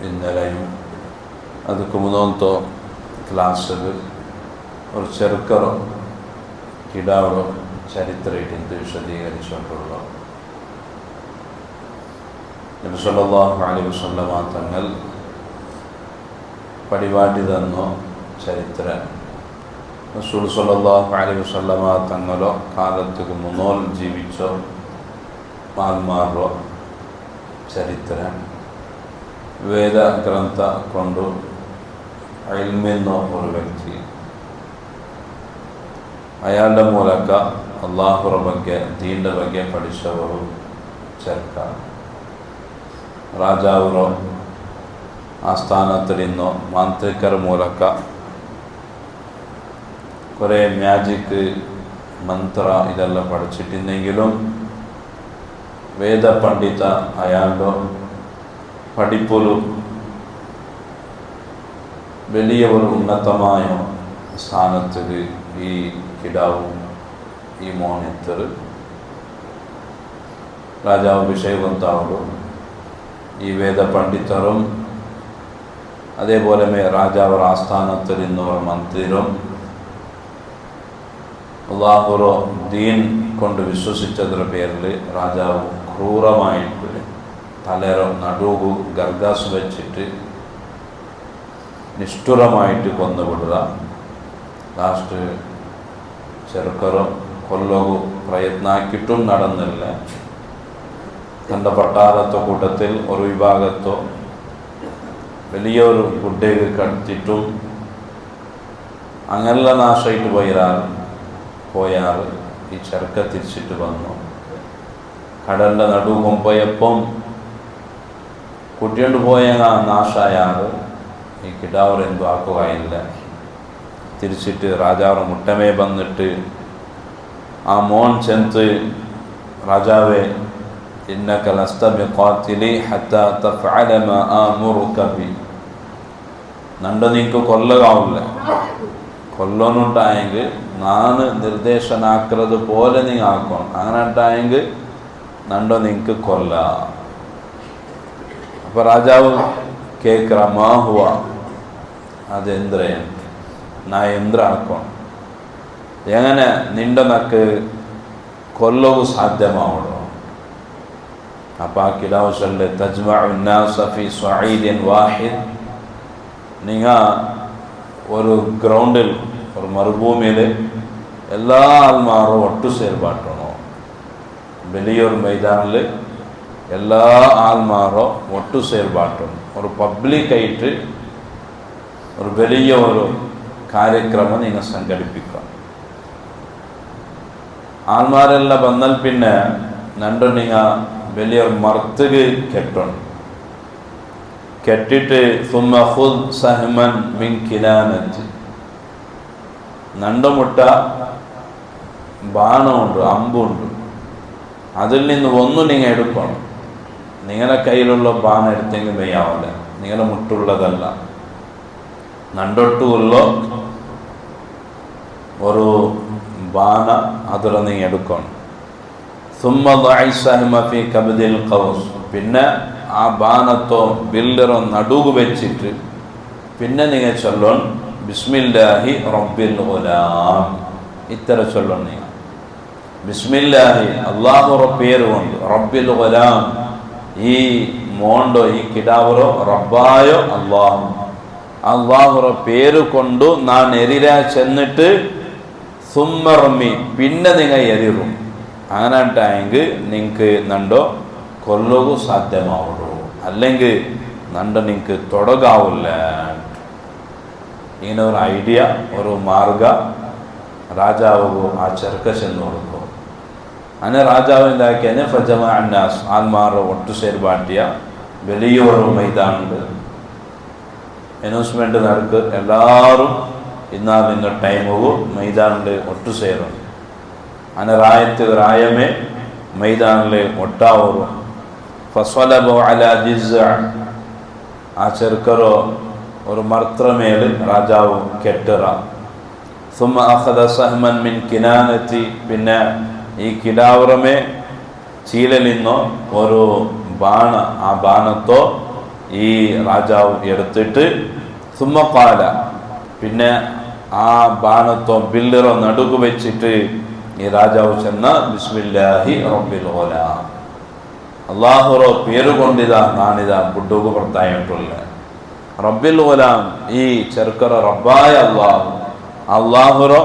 ಇನ್ನೆಲೆಯು ಅದಕ್ಕೆ ಮುಂದೊಂದು ಕ್ಲಾಸ್ಗೆ ഒരു ചെറുക്കറോ കിടാവോ ചരിത്രമായിട്ട് വിശദീകരിച്ചിട്ടുള്ള നബി സല്ലല്ലാഹു അലൈഹി വസല്ലമ തങ്ങൾ പരിപാടി തന്നോ ചരിത്ര റസൂൽ സല്ലല്ലാഹു അലൈഹി വസല്ലമ തങ്ങളോ കാലത്തുക്ക് മുന്നോൽ ജീവിച്ചോ മാൽമാറോ ചരിത്ര വേദ ഗ്രന്ഥ കൊണ്ട് ഇൽമെന്നോ ഒരു വ്യക്തി അയാളുടെ ಮೂಲಕ അല്ലാഹുവിന്റെ ಬಗ್ಗೆ ദീനിന്റെ ಬಗ್ಗೆ പഠിച്ചವರು ചെറുക്ക ರಾಜಾವರು ಆಸ್ಥಾನದಲ್ಲಿನ್ನೋ ಮಾಂತ್ರಿಕರ ಮೂಲಕ കുറേ ಮ್ಯಾಜಿಕ್ ಮಂತ್ರ ಇದೆಲ್ಲ പഠിച്ചിട്ടുണ്ടെങ്കിലും വേദ പണ്ഡിത അയാളുടെ പഠിപ്പൊരു വലിയ ഒരു ഉന്നതമായ സ്ഥാനത്തിൽ ഈ കിടാവും ഈ മോണിത്തർ രാജാവ് അഭിഷേകന്താവരും ഈ വേദ പണ്ഡിതരും അതേപോലെ രാജാവർ ആസ്ഥാനത്തിൽ നിന്നവർ മന്ത്രിരും അല്ലാഹുവോ ദീൻ കൊണ്ട് വിശ്വസിച്ചതിൻ്റെ പേരിൽ രാജാവ് ക്രൂരമായിട്ട് തലയുടെ നടുവ് ഗർഗാസ് വെച്ചിട്ട് നിഷ്ഠുരമായിട്ട് കൊന്നുവിടുക. ലാസ്റ്റ് ചെറുക്കറോ കൊല്ലവും പ്രയത്നാക്കിയിട്ടും നടന്നില്ല. തൻ്റെ പട്ടാളത്തെ കൂട്ടത്തിൽ ഒരു വിഭാഗത്തോ വലിയൊരു ഗുഡ്ഡേക്ക് കടത്തിയിട്ടും അങ്ങനെ നാശമായിട്ട് പോയാൽ ഈ ചെറുക്ക തിരിച്ചിട്ട് വന്നു. കടലിൻ്റെ നടുവും പോയപ്പം കുട്ടിയോണ്ട് പോയ നാശായാൽ ഈ കിടാവർ എന്തും ആക്കുകയില്ല. തിരിച്ചിട്ട് രാജാവ് മുട്ടമേ വന്നിട്ട് ആ മോൻ ചെന്ന് രാജാവേ ഇന്നക ലസ്ത ബിഖാതിലി ഹത്താ തഫഅല മാ ആമുറുക ബി, നണ്ട നിനക്ക് കൊല്ലകാവില്ല, കൊല്ലൊന്നുണ്ടായെങ്കിൽ ഞാൻ നിർദ്ദേശനാക്കുന്നത് പോലെ നീ ആക്കണം, അങ്ങനെ ഉണ്ടായെങ്കിൽ നണ്ട നിനക്ക് കൊല്ല. അപ്പോൾ രാജാവ് കേൾക്കറ മാ ഹുവ, അതെന്ത്രേ, നാ എന്ത്ര ആക്കണം, എങ്ങനെ നിന്റെ നക്ക് കൊല്ലവും സാധ്യമാവണോ? അപ്പോൾ ആ കിടാവ് ചൊല്ലെ തജ്മഉ നാസ ഫീ സ്വഈദിൻ വാഹിദ്, നിങ്ങൾ ഒരു ഗ്രൗണ്ടിൽ ഒരു മരുഭൂമിയിൽ എല്ലാ ആൾമാരും ഒട്ടുചേർപ്പാട്ടണോ, വലിയൊരു മൈതാനിൽ എല്ലാ ആൾമാരും ഒട്ടുചേർപ്പാട്ടണം, ഒരു പബ്ലിക്കായിട്ട് ഒരു വലിയ ഒരു കാര്യക്രമം നിങ്ങൾ സംഘടിപ്പിക്കുക. ആൾമാരെല്ലാം വന്നാൽ പിന്നെ നണ്ടു നിങ്ങൾ വലിയൊരു മർത്തുക കെട്ടണം, കെട്ടിട്ട് സുമ്മ ഖുദ് സഹ്മൻ മിൻ കിനാനത്ത്, നണ്ടുമുട്ട ബാണമുണ്ട്, അമ്പുണ്ട്, അതിൽ നിന്ന് ഒന്നും നിങ്ങൾ എടുക്കണം. നിങ്ങളുടെ കയ്യിലുള്ള ബാണ എടുത്തെങ്കിൽ മെയ്യാവില്ല, നിങ്ങളുടെ മുട്ടുള്ളതല്ല, നണ്ടൊട്ടുള്ള ഒരു ബാണ അതിൽ നിങ്ങൾ എടുക്കണം. സുമ്മ ദഅഇ സഹ്മ ഫീ കബ്ദിൽ ഖൗസ്, പിന്നെ ആ ബാണത്തോ ബില്ലറോ നടുവ് വെച്ചിട്ട് പിന്നെ നിങ്ങൾ ചൊല്ലണം ബിസ്മില്ലാഹി റബ്ബിൽ ഗുലാം, ഇത്ര ചൊല്ലണം. നിങ്ങൾ ബിസ്മില്ലാഹി അല്ലാഹുവിന്റെ പേര് കൊണ്ട്, റബ്ബിൽ ഗുലാം ഈ മോണ്ടോ ഈ കിടാവറോ റബ്ബായോ അല്ലാഹു, അല്ലാഹുവിന്റെ പേര് കൊണ്ട് ഞാൻ എറിരാ ചെന്നിട്ട് സുമ്മർമി പിന്നെ നിങ്ങൾ എറിയും, അങ്ങനെ ഉണ്ടായെങ്കിൽ നിങ്ങൾക്ക് നണ്ടോ കൊല്ലവും സാധ്യമാവുള്ളൂ, അല്ലെങ്കിൽ നണ്ട നിങ്ങൾക്ക് തുടങ്ങാവില്ല. ഇങ്ങനെ ഒരു ഐഡിയ, ഒരു മാർഗ രാജാവ് ആ ചെറുക്ക ചെന്ന് കൊടുക്കും. അങ്ങനെ രാജാവ് എന്താക്കിയാൽ ഫജമഅ അന്നാസ്, ആൽമാർ ഒട്ടുചേർപ്പാട്ടിയ വലിയൊരു മൈതാനുണ്ട്, അനൗൺസ്മെൻറ്റ് നടക്ക്, എല്ലാവരും ഇന്ന ടൈമും മൈതാനിൽ ഒട്ടുചേരും. അങ്ങനെ രായമേ മൈതാനിൽ ഒട്ടാവരും. ഫസ്വലബു അലാ ജിസ്അ, ആ ചെറുക്കറോ ഒരു മർത്രമേൽ രാജാവ് കെട്ടുക. സുമ്മ അഖദ സഹ്മൻ മിൻ കിനാനത്തി, പിന്നെ ഈ കിടാവുറമേ ചീലലിന്നോ ഒരു ബാണ, ആ ബാണത്തോ ഈ രാജാവ് എടുത്തിട്ട് സുമ്മക്കാല പിന്നെ ആ ബാണത്തോ ബില്ലറോ നടുക്ക് വെച്ചിട്ട് ഈ രാജാവ് ചെന്ന ബിസ്മില്ലാഹി റബ്ബിൽ ഗുലാം അള്ളാഹുറോ പേര് കൊണ്ടിതാ നാണിതാ ബുഡുക്ക് പുറത്തായിട്ടുള്ള റബ്ബിൽ ഗുലാം ഈ ചെറുക്കറ റബ്ബായ അള്ളാഹുറോ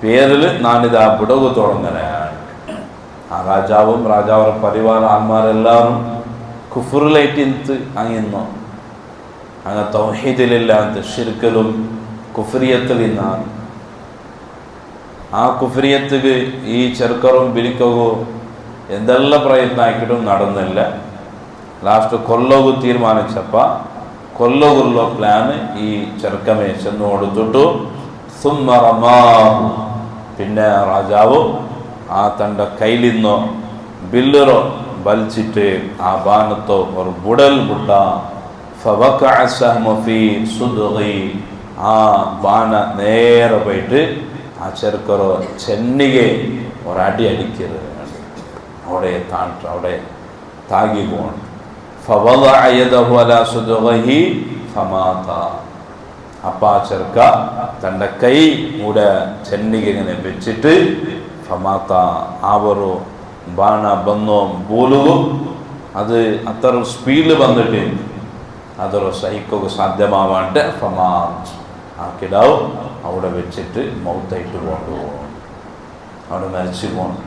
പേരിൽ നാണിതാ ബുഡുക്ക് തുടങ്ങുകയാണ്. ആ രാജാവും രാജാവರ പരിവാര ആന്മാരെല്ലാവരും കുഫറിലേക്ക് ഇന്ന് അങ്ങുന്നു. അങ്ങ് തൗഹീദിലില്ലാത്ത ഷിർക്കിലും കുഫ്രിയത്തിൽ നിന്നാണ്. ആ കുഫ്രിയത്തിക്ക് ഈ ചെറുക്കറും ബിലിക്കവും എന്തെല്ലാം പ്രയത്നമാക്കിയിട്ടും നടന്നില്ല. ലാസ്റ്റ് കൊല്ലകു തീരുമാനിച്ചപ്പ കൊല്ലകുള്ള പ്ലാന് ഈ ചെറുക്കമേ ചെന്ന് കൊടുത്തിട്ടു. പിന്നെ രാജാവ് ആ തൻ്റെ കയ്യിൽ നിന്നോ ബില്ലറോ വലിച്ചിട്ട് ആ ബാണത്തോ ഒരു ബുടൽ ബുട്ട ആ ബാണ നേരെ പോയിട്ട് ആ ചെറുക്കറോ ചെന്നിಗೆ ഒരടി അടിക്കരുത് അവിടെ അവിടെ താകി പോകണം. അപ്പ ആ ചെറുക്ക തൻ്റെ കൈ കൂടെ ചെന്നിಗೆ ഇങ്ങനെ വെച്ചിട്ട് ഫമാത്ത ആവറു ബാണ ബന്നോ ബോലുവും അത് അത്ര സ്പീഡിൽ വന്നിട്ട് അതൊരു സഹിക്കുക സാധ്യമാവാണ്ട് ഫമാത്ത് ആ കിടാവ് അവിടെ വെച്ചിട്ട് മൗത്തായിട്ട് കൊണ്ടുപോകണം. അവിടെ മരിച്ചു പോകണം.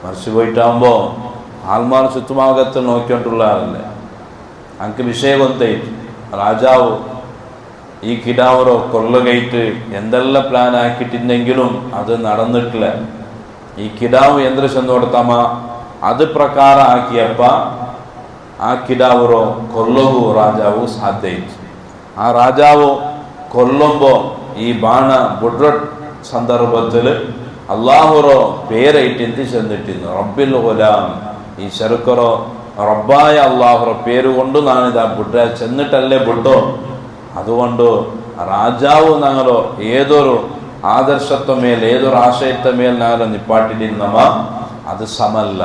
മരിച്ചു പോയിട്ടാകുമ്പോൾ ആൾമാർ ചുറ്റുഭാഗത്ത് നോക്കിക്കൊണ്ടുള്ളതല്ലേ. എനിക്ക് വിഷയം കൊണ്ടായിട്ട് രാജാവ് ഈ കിടാവറോ കൊള്ളുകയിട്ട് എന്തെല്ലാം പ്ലാൻ ആക്കിയിട്ടുണ്ടെങ്കിലും അത് നടന്നിട്ടില്ല. ഈ കിടാവ് എന്തൊരു ചെന്ന് കൊടുത്താമ അത് പ്രകാരം ആക്കിയപ്പ ആ കിടാവറോ കൊല്ലകു രാജാവ് സാധ്യയിച്ചു. ആ രാജാവ് കൊല്ലുമ്പോൾ ഈ ബാണ ബുഡ്ര സന്ദർഭത്തിൽ അള്ളാഹുറോ പേരായിട്ട് ചെന്നിട്ടിരുന്നു റബ്ബിൽ ഗുലാം. ഈ ചെറുക്കറോ റബ്ബായ അള്ളാഹുറോ പേര് കൊണ്ട് നാണിതാ ബുഡ്ര ചെന്നിട്ടല്ലേ ബുഡോ. അതുകൊണ്ട് രാജാവ് ഞങ്ങളോ ഏതൊരു ആദർശത്വമേൽ ഏതൊരു ആശയത്വമേൽ ഞങ്ങൾ നിപ്പാട്ടിരുന്നവ അത് സമല്ല.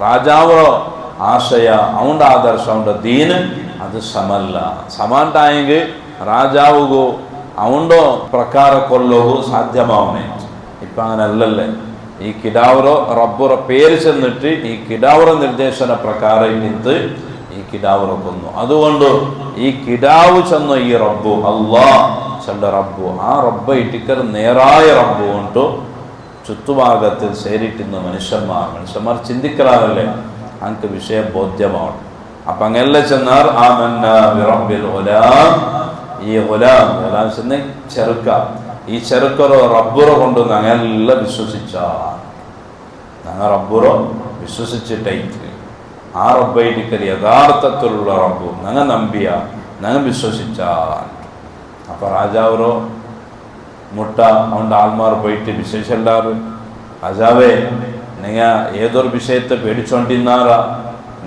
രാജാവോ ആശയ അവൻ്റെ ആദർശം അവൻ്റെ ദീന് അത് സമല്ല. സമാണ്ടായെങ്കിൽ രാജാവുകോ അവൻ്റെ പ്രಕಾರ കൊല്ലവോ സാധ്യമാവണേ. ഇപ്പം അങ്ങനെ അല്ലല്ലേ. ഈ കിടാവറോ റബ്ബുറ പേര് ചെന്നിട്ട് ഈ കിടാവറ നിർദ്ദേശന പ്രകാരം നിന്ന് ഈ കിടാവറ കൊന്നു. അതുകൊണ്ട് ഈ കിടാവ് ചെന്ന ഈ റബ്ബു ചെണ്ട റബ്ബു ആ റബ്ബ ഇട്ടിക്കർ നേരായ റബ്ബു കൊണ്ടു ചുറ്റുഭാഗത്തിൽ ചേരിട്ടുന്ന മനുഷ്യന്മാർ ചിന്തിക്കലാറല്ലേ അങ്ങക്ക് വിഷയം ബോധ്യമാണ്. അപ്പൊ അങ്ങെല്ലാം ചെന്നാൽ ഈ ഗുലാം ചെന്ന് ചെറുക്ക ഈ ചെറുക്കറോ റബ്ബുറോ കൊണ്ട് ഞങ്ങളെല്ലാം വിശ്വസിച്ച ഞങ്ങൾ റബ്ബുറോ വിശ്വസിച്ചിട്ടേക്ക് ആ റബ്ബൈറ്റിക്കൽ യഥാർത്ഥത്തിലുള്ള റബ്ബു ഞങ്ങൾ നമ്പിയ ഞങ്ങൾ വിശ്വസിച്ച. അപ്പൊ രാജാവറോ മുട്ട അവൻ്റെ ആൾമാർ പോയിട്ട് വിശേഷല്ലാറ് രാജാവേ നിങ്ങൾ ഏതൊരു വിഷയത്തെ പേടിച്ചോണ്ടിരുന്നാറാ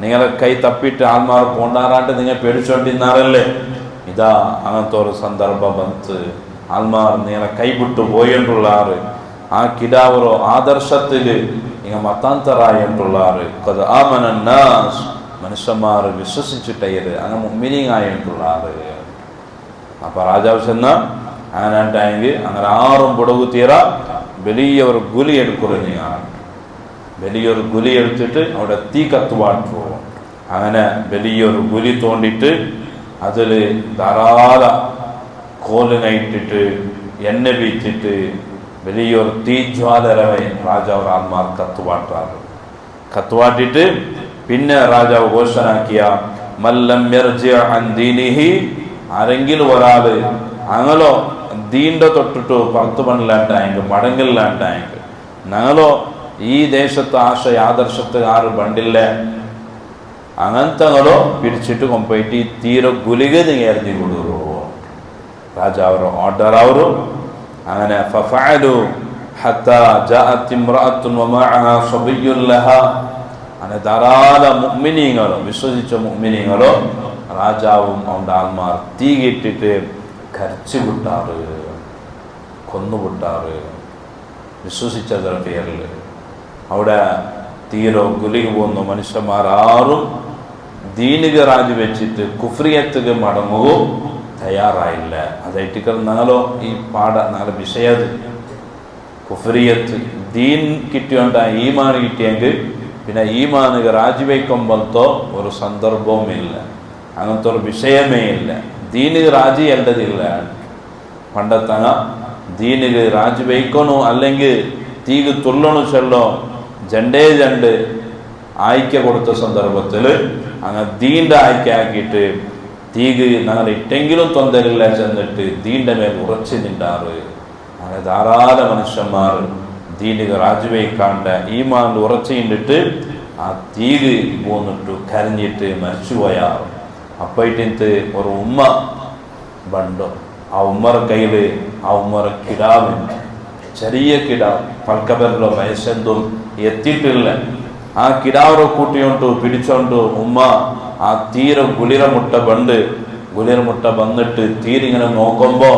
നിങ്ങളെ കൈ തപ്പിയിട്ട് ആൾമാർ പോണ്ടാറാണ്ട് നിങ്ങൾ പേടിച്ചോണ്ടിരുന്നാറല്ലേ. ഇതാ അങ്ങനത്തെ ഒരു സന്ദർഭം വന്ന് ആൾമാർ നിങ്ങളെ കൈവിട്ടു പോയിട്ടുള്ളാറ്. ആ കിടാവറോ ആദർശത്തിൽ നിങ്ങൾ മത്താന്തറായിട്ടുള്ളാറ് മനുഷ്യന്മാർ വിശ്വസിച്ചിട്ടേത് അങ്ങ് മുഅ്മിനീൻ ആയിട്ടുള്ളാറ്. അപ്പൊ രാജാവ് ചെന്ന അങ്ങനെയാണെങ്കിൽ അങ്ങനെ ആറും പുടകു തീര വലിയൊരു ഗുലി എടുക്കുന്നതാണ്. വലിയൊരു ഗുലി എടുത്തിട്ട് അവിടെ തീ കത്തുവാട്ടു. അങ്ങനെ വലിയൊരു ഗുലി തോണ്ടിട്ട് അതിൽ ധാരാളം കോലിനായിട്ടിട്ട് എണ്ണ വീച്ചിട്ട് വലിയൊരു തീജ്വാലരവെ രാജാവ് ആൾമാർ കത്തുവാട്ടാറ്. കത്തുവാട്ടിട്ട് പിന്നെ രാജാവ് ഘോഷണാക്കിയ മല്ലം യർജി അൻ ദീനിഹി ആരെങ്കിലും ഒരാള് അങ്ങനോ ദീൻ്റെ തൊട്ടിട്ട് പുറത്തു പണില്ലാണ്ടായെങ്കിൽ മടങ്ങില്ലാണ്ടായെങ്കിൽ ഞങ്ങളോ ഈ ദേശത്ത് ആശയ ആദർശത്ത് ആറ് ബണ്ടില്ല അങ്ങനത്തങ്ങളോ പിടിച്ചിട്ട് കൊണ്ടുപോയിട്ട് ഈ തീരെ ഗുലിക നിങ്ങൾ എറിഞ്ഞു കൊടുക്കൂ. രാജാവറോ ഓർഡർ അവരും അങ്ങനെ അങ്ങനെ ധാരാളം മുഅ്മിനീങ്ങളോ വിശ്വസിച്ച മുഅ്മിനീങ്ങളോ രാജാവും അവൻ്റെ ആൾമാർ തീകിട്ടിട്ട് കരച്ചു വിട്ടാറ് കൊന്നുവിട്ടാറ് വിശ്വസിച്ചതിൻ്റെ പേരിൽ. അവിടെ തീരോ ഗുലിക പോകുന്ന മനുഷ്യന്മാർ ആറും ദീനിಗೆ ರಾಜಿವೆಚ್ಚಿಟ್ಟು ಕುಫ್ರಿಯತ್ತಿಗೆ ಮಡಮಗು ತಯಾರಾಯಿಲ್ಲ. ಅದೈಟಿಕ ನಾಲೋ ಈ ಪಾಠ ನಾಲ ವಿಷಯದು കുഫ്രിയത്ത് ദീൻ കിട്ടിയോണ്ട ഈമാൻ കിട്ടിയെങ്കിൽ പിന്നെ ഈമാനുക രാജിവെക്കുമ്പോഴത്തോ ഒരു സന്ദർഭവും ഇല്ല, അങ്ങനത്തെ ഒരു വിഷയമേ ഇല്ല. ദീനിಗೆ രാജി അല്ലതില്ല. പണ്ടത്തങ്ങ ദീനിಗೆ രാജിവെക്കണോ അല്ലെങ്കിൽ തീക്ക് തുള്ളണു ചെല്ലോ ജണ്ടേ ജണ്ട് ആയിക്ക കൊടുത്ത സന്ദർഭത്തിൽ അങ്ങനെ ദീൻ്റെ ആയിക്ക ആക്കിയിട്ട് തീക്ക് ഞങ്ങൾ ഇട്ടെങ്കിലും തൊന്തരില്ല ചെന്നിട്ട് ദീൻ്റെ മേൽ ഉറച്ചു നിന്നാറ്. അങ്ങനെ ധാരാളം മനുഷ്യന്മാർ ദീനിಗೆ രാജിവെക്കാണ്ട് ഈമാനിൽ ഉറച്ചു നിന്നിട്ട് ആ തീക്ക് പോന്നിട്ട് കരഞ്ഞിട്ട് മരിച്ചുപോയാറ്. അപ്പോയിട്ടിട്ട് ഒരു ഉമ്മ ബണ്ടോ, ആ ഉമ്മറ കയ്യിൽ ആ ഉമ്മറ കിടാവുണ്ട്, ചെറിയ കിടാവ്, പൽക്കബറിലോ വയസ്സെന്തും എത്തിയിട്ടില്ല. ആ കിടാവറെ കൂട്ടിയോണ്ട് പിടിച്ചോണ്ട് ഉമ്മ ആ തീരെ ഗുളിരമുട്ട വന്നിട്ട് തീരിങ്ങനെ നോക്കുമ്പോ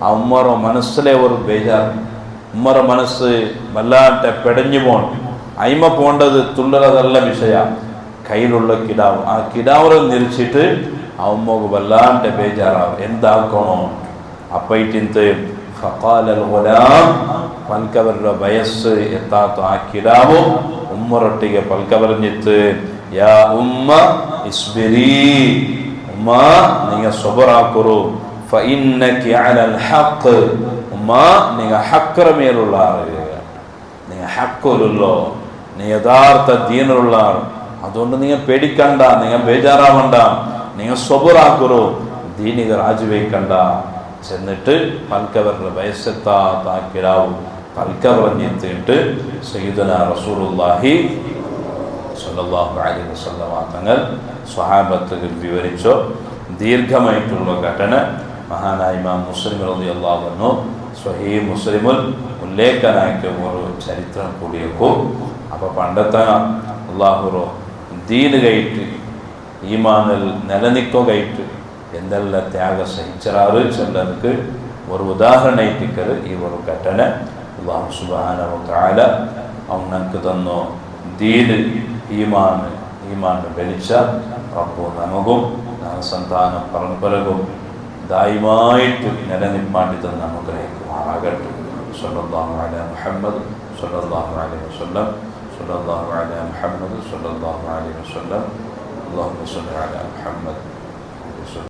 ആ ഉമ്മറ മനസ്സിലെ ഒരു ബേജാറ്, ഉമ്മറ മനസ്സ് വല്ലാട്ടെ പെടഞ്ഞു പോണം. അയിമ പോണ്ടത് തുള്ളതല്ല വിഷയ, കയ്യിലുള്ള കിടാവ്. ആ കിടാവറെ നിരിച്ചിട്ട് ആ ഉമ്മക്ക് വല്ലാട്ടെ ബേജാറാവും, എന്താക്കണോ. അപ്പയിട്ടിന്ത് ഫഖാലൽ ഗുലാം, പൽക്കവരുടെ വയസ്സ് എത്താത്ത ആ കിടാവും ഉമ്മറൊട്ടിಗೆ പൽക്കവറിഞ്ഞിട്ട് യാ ഉമ്മ ഇസ്ബിരി, ഉമ്മ നീങ്ങ സ്വബറാക്കുറു, ഫഇന്നകി അലൽ ഹഖ്, ഉമ്മ നീങ്ങ ഹഖ്റ മേലുള്ള ആള്, നീങ്ങ ഹഖുലുള്ളോ, നീ യഥാർത്ഥ ദീനുള്ള ആൾ. അതുകൊണ്ട് നീങ്ങ പേടിക്കണ്ട, നീങ്ങ ബേജാറാവണ്ട, നീങ്ങ സ്വബറാക്കുറു, ദീനിക രാജിവെക്കണ്ട. ചെന്നിട്ട് പൽക്കവരുടെ വയസ്സെത്താത്ത ആ കിടാവും പൽക്കവറിഞ്ഞെത്തിയിട്ട് സയ്യിദുനാ റസൂലുള്ളാഹി സ്വല്ലല്ലാഹു അലൈഹി വസല്ലം തങ്ങൾ സ്വഹാബത്തുകൾ വിവരിച്ചോ. ദീർഘമായിട്ടുള്ള ഘടന മഹാനായ ഇമാം മുസ്ലിം റളിയല്ലാഹു അൻഹു സ്വഹീഹ് മുസ്ലിമുൽ ഉല്ലേഖനാക്കിയ ഒരു ചരിത്രം കൂടിയേക്കും. അപ്പോൾ പണ്ടത്തെ അള്ളാഹുറോ ദീന് കയറ്റ് ഈമാനിൽ നിലനിൽക്കുകയായിട്ട് എന്തെല്ലാം ത്യാഗം സഹിച്ചാറ് ചിലർക്ക് ഒരു ഉദാഹരണമായിട്ടിക്കത് ഈ ഒരു ഘടന. അല്ലാഹു സുബ്ഹാനഹു വ തആല അവൻ നമുക്ക് തന്നോ ദീന് ഈമാന് വെളിച്ച റബ്ബു നമുക്കും സന്താന പരമ്പരക്കും ദായിമായിട്ട് നിലനിൽപ്പാണ്ടി തന്ന് അനുഗ്രഹിക്കുമാറാകട്ടെ. സ്വല്ലല്ലാഹു അലാ മുഹമ്മദ് സ്വല്ലല്ലാഹു അലൈഹി വസല്ലം, സ്വല്ലല്ലാഹു അലാ മുഹമ്മദ് സ്വല്ലല്ലാഹു അലൈഹി വസല്ലം. അല്ലാഹുമ്മ സ്വല്ലി അലാ മുഹമ്മദ്